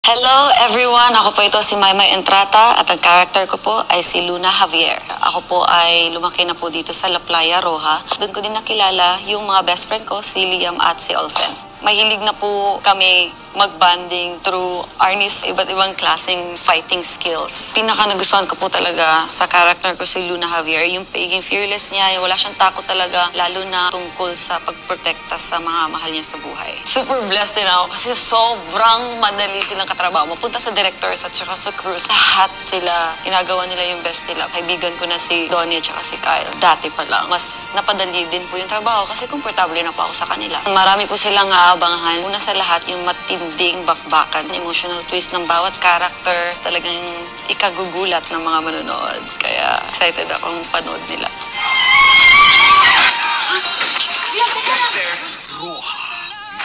Hello everyone! Ako po ito si Maymay Entrata at ang character ko po ay si Luna Javier. Ako po ay lumaki na po dito sa La Playa Roja. Doon ko din nakilala yung mga best friend ko, si Liam at si Olsen. Mahilig na po kami mag-bonding through Arnie's iba't ibang klaseng fighting skills. Pinaka nagustuhan ko po talaga sa character ko si Luna Javier, yung pagiging fearless niya, wala siyang takot talaga, lalo na tungkol sa pagprotekta sa mga mahal niya sa buhay. Super blessed din ako kasi sobrang madali silang katrabaho. Mapunta sa directors at saka sa crew, lahat sila, ginagawa nila yung best nila. Kaibigan ko na si Donnie at saka si Kyle. Dati pa lang, mas napadali din po yung trabaho kasi komportable na po ako sa kanila. Marami po silang aabangahan. Una sa lahat, yung matinding bakbakan, emotional twist ng bawat character, talagang ikagugulat ng mga manonood. Kaya excited akong panood nila. Roja,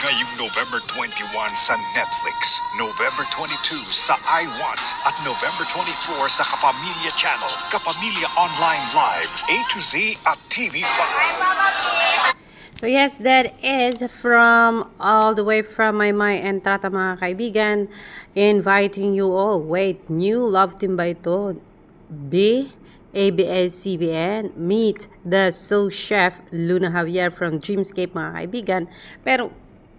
ngayong November 21 sa Netflix, November 22 sa iWatch at November 24 sa Kapamilya Channel, Kapamilya Online Live, A to Z at TV5. So yes, that is from all the way from Maymay Entrata, mga kaibigan, inviting you all. Wait, new love team ba ito? B, ABS-CBN, meet the soul chef Luna Javier from Dreamscape, mga kaibigan. Pero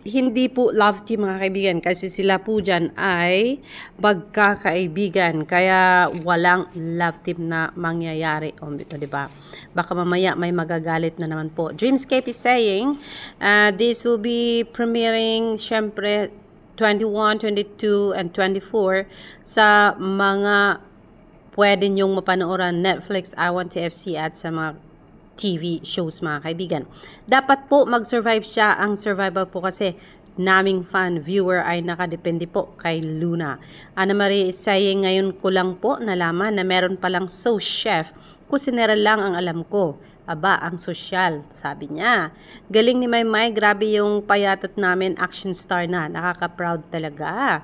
hindi po love team, mga kaibigan, kasi sila po dyan ay magkakaibigan, kaya walang love team na mangyayari. O, diba? Baka mamaya may magagalit na naman po. Dreamscape is saying, this will be premiering, syempre, 21, 22, and 24 sa mga pwede nyong mapanooran Netflix, iWantTFC at sa mga TV shows, mga kaibigan. Dapat po mag-survive siya. Ang survival po kasi naming fan, viewer ay nakadepende po kay Luna. Ana Marie is saying, ngayon ko lang po nalaman na meron palang sous chef. Kusinera lang ang alam ko. Aba, ang sosyal, sabi niya. Galing ni Maymay, grabe yung payatot namin, action star na. Nakaka-proud talaga.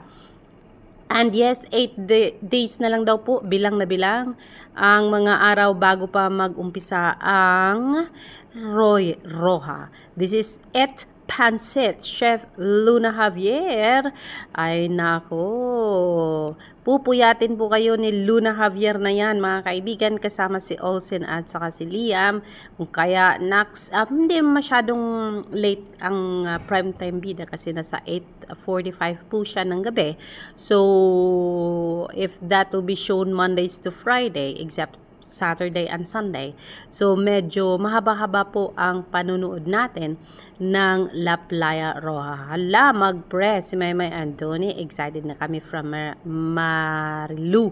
And yes, 8 days na lang daw po, bilang na bilang ang mga araw bago pa mag-umpisa ang Roja. This is it, Pansit, Chef Luna Javier. Ay nako, pupuyatin po kayo ni Luna Javier na yan, mga kaibigan, kasama si Olsen at saka si Liam. Kaya next, hindi masyadong late ang primetime bida kasi nasa 8:45 po siya ng gabi. So if that will be shown Mondays to Friday, except Saturday and Sunday. So medyo mahaba-haba po ang panunood natin ng La Playa Roja. Hala, mag-press si Maymay Andoni. Excited na kami from Marilu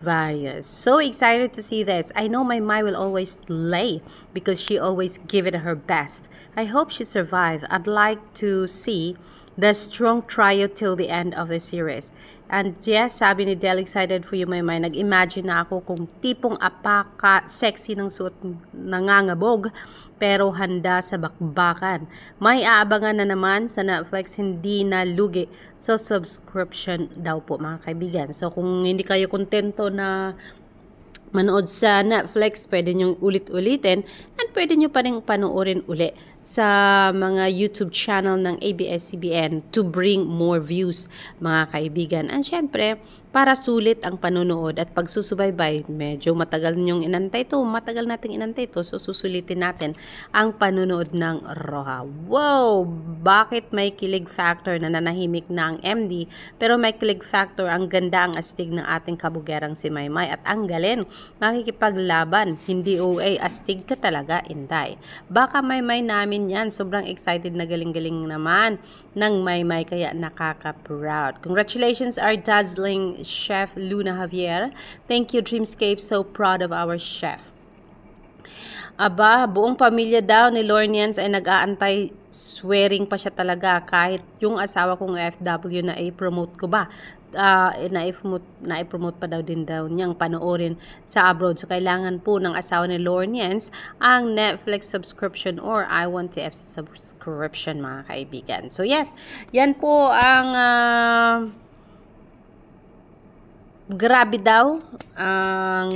Various. So excited to see this. I know Maymay will always slay because she always give it her best. I hope she survive. I'd like to see the strong trio till the end of the series. And yes, sabi ni Del, excited for you, Maymay. Nag-imagine na ako kung tipong apaka-sexy ng suot, nangangabog, pero handa sa bakbakan. May aabangan na naman sa Netflix, hindi na lugi. So, subscription daw po, mga kaibigan. So, kung hindi kayo kontento na manood sa Netflix, pwede nyo ulit-ulitin at pwede nyo pa rin panoorin uli sa mga YouTube channel ng ABS-CBN to bring more views, mga kaibigan. And syempre, para sulit ang panonood at pagsusubaybay, medyo matagal nyong inantay to, matagal nating inantay to, so susulitin natin ang panonood ng Roja. Wow! Bakit may kilig factor na nanahimik na ang MD, pero may kilig factor, ang ganda, ang astig ng ating kabugerang si Maymay at ang galing makikipaglaban, hindi OA, astig ka talaga, Inday. Baka Maymay namin yan, sobrang excited na galing-galing naman ng Maymay, kaya nakaka-proud. Congratulations, our dazzling Chef Luna Javier. Thank you, Dreamscape, so proud of our chef. Aba, buong pamilya daw ni Lornians ay nag-aantay, swearing pa siya talaga kahit yung asawa kong FW na i-promote ko ba. Na-promote pa daw din daw niyang panoorin sa abroad. So, kailangan po ng asawa ni Lornians ang Netflix subscription or iWantTFC subscription, mga kaibigan. So, yes, yan po ang grabe daw ang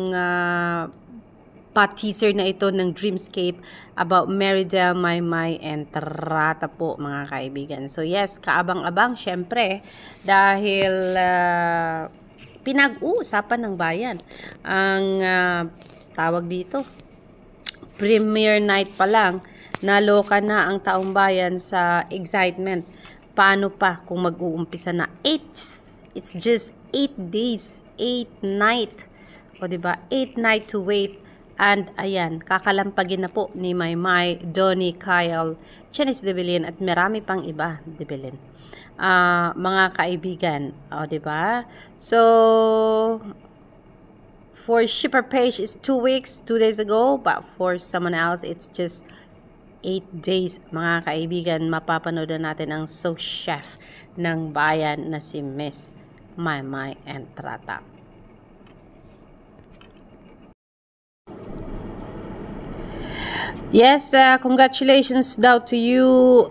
pa-teaser na ito ng Dreamscape about Meridel, Maymay, and Entrata po mga kaibigan. So yes, kaabang-abang syempre dahil pinag-uusapan ng bayan ang tawag dito, premiere night pa lang, naloka na ang taong bayan sa excitement. Paano pa kung mag-uumpisa na? It's just 8 days, 8 night. O diba? 8 night to wait. And ayan, kakalampagin na po ni Maymay, Donnie, Kyle, Janice de Belen at marami pang iba, de Belen. Mga kaibigan, o diba? So for shipper page is 2 weeks, 2 days ago, but for someone else it's just 8 days. Mga kaibigan, mapapanood na natin ang sous chef ng bayan na si Miss Maymay Entrata. Yes, congratulations daw to you,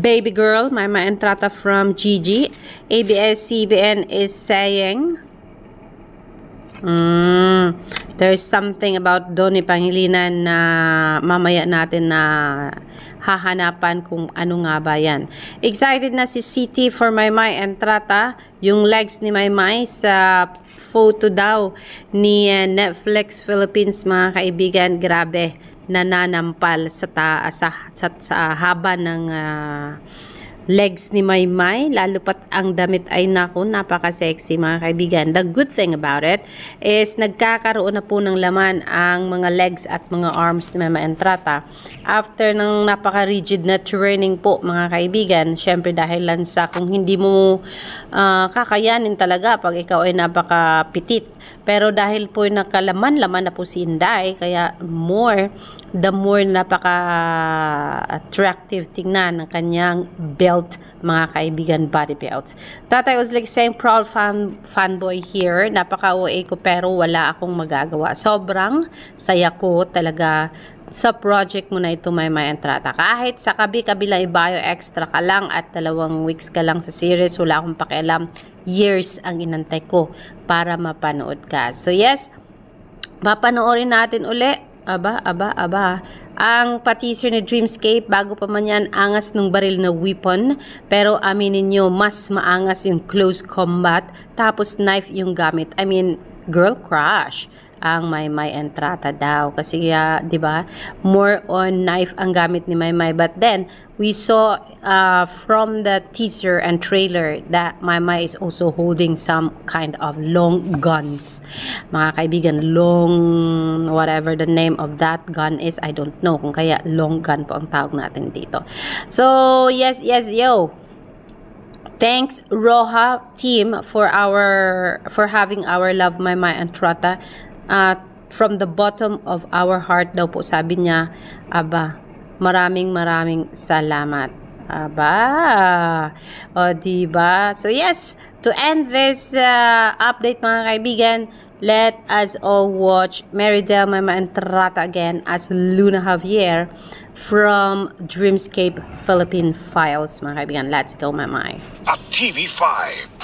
baby girl, Maymay Entrata from Gigi. ABS-CBN is saying there's something about Donnie Pangilinan na mamaya natin na hahanapan kung ano nga ba yan. Excited na si City for Maymay Entrata. Yung legs ni Maymay sa photo daw ni Netflix Philippines, mga kaibigan, grabe, nananampal sa haba ng legs ni Maymay, lalo pat ang damit ay naku, napaka-sexy mga kaibigan. The good thing about it is nagkakaroon na po ng laman ang mga legs at mga arms ni Maymay Entrata after ng napaka-rigid na training po mga kaibigan. Syempre dahil lang sa kung hindi mo kakayanin talaga pag ikaw ay napaka-pitit. Pero dahil po nakalaman-laman na po si Inday, kaya the more napaka-attractive tingnan ng kanyang belt, mga kaibigan, body belt. Tatay was like saying, proud fanboy here. Napaka-OA ko pero wala akong magagawa. Sobrang saya ko talaga sa project mo na ito, Maymay Entrata. Kahit sa kabila bio extra ka lang at 2 weeks ka lang sa series, wala akong pakialam. Years ang inantay ko para mapanood ka. So yes, mapanoorin natin uli. Aba. Ang pa-teaser ni Dreamscape, bago pa man yan, angas nung baril na weapon. Pero aminin nyo, mas maangas yung close combat. Tapos knife yung gamit. I mean, girl crush ang Maymay Entrata daw. Kasi, di ba, more on knife ang gamit ni Maymay. But then, we saw from the teaser and trailer that Maymay is also holding some kind of long guns. Mga kaibigan, long, whatever the name of that gun is, I don't know. Kung kaya long gun po ang tawag natin dito. So, yes, yo. Thanks Roha team for having our love Maymay Entrata. From the bottom of our heart daw po, sabi niya. Aba, maraming salamat. Aba, o diba? So yes, to end this update mga kaibigan, let us all watch Meridel, Maymay Entrata again as Luna Javier from Dreamscape Philippine Files, mga kaibigan. Let's go, Maymay. At TV5.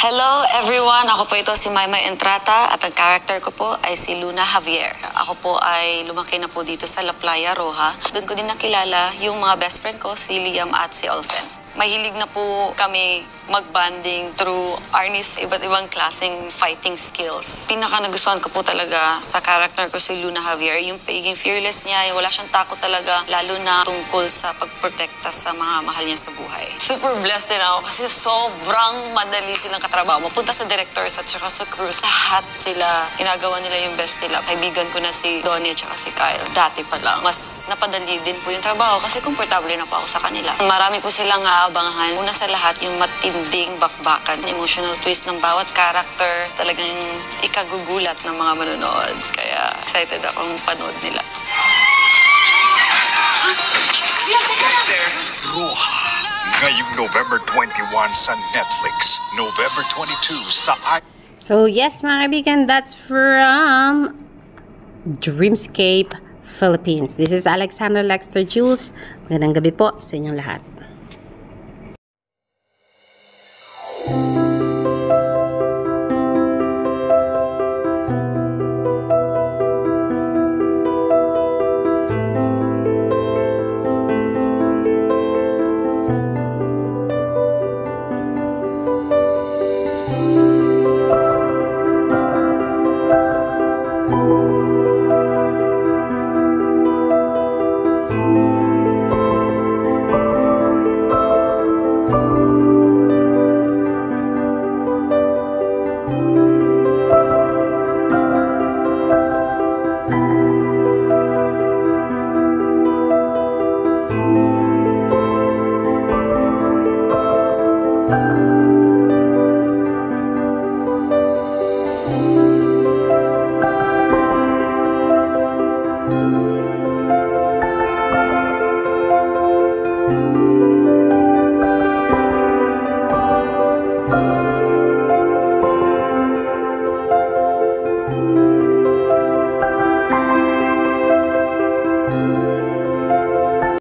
Hello everyone! Ako po ito si Maymay Entrata at ang character ko po ay si Luna Javier. Ako po ay lumaki na po dito sa La Playa Roja. Doon ko din nakilala yung mga best friend ko, si Liam at si Olsen. Mahilig na po kami mag-banding through Arnie's iba't ibang klaseng fighting skills. Pinaka nagustuhan ko po talaga sa character ko si Luna Javier, yung pagiging fearless niya, wala siyang takot talaga, lalo na tungkol sa pagprotekta sa mga mahal niya sa buhay. Super blessed din ako kasi sobrang madali silang katrabaho. Mapunta sa directors at saka sa crew, lahat sila, ginagawa nila yung best nila. Kaibigan ko na si Donnie at saka si Kyle, dati pa lang. Mas napadali din po yung trabaho kasi komportable na po ako sa kanila. Marami po silang aabangahan. Una sa lahat, yung matinding bakbakan, emotional twist ng bawat character, talagang ikagugulat ng mga manonood. Kaya excited akong panood nila. Roha. Ngayong November 21 sa Netflix. November 22 sa So yes mga kaibigan, that's from Dreamscape Philippines. This is Alexandra Lexter Jules. Magandang gabi po sa inyong lahat. Bye!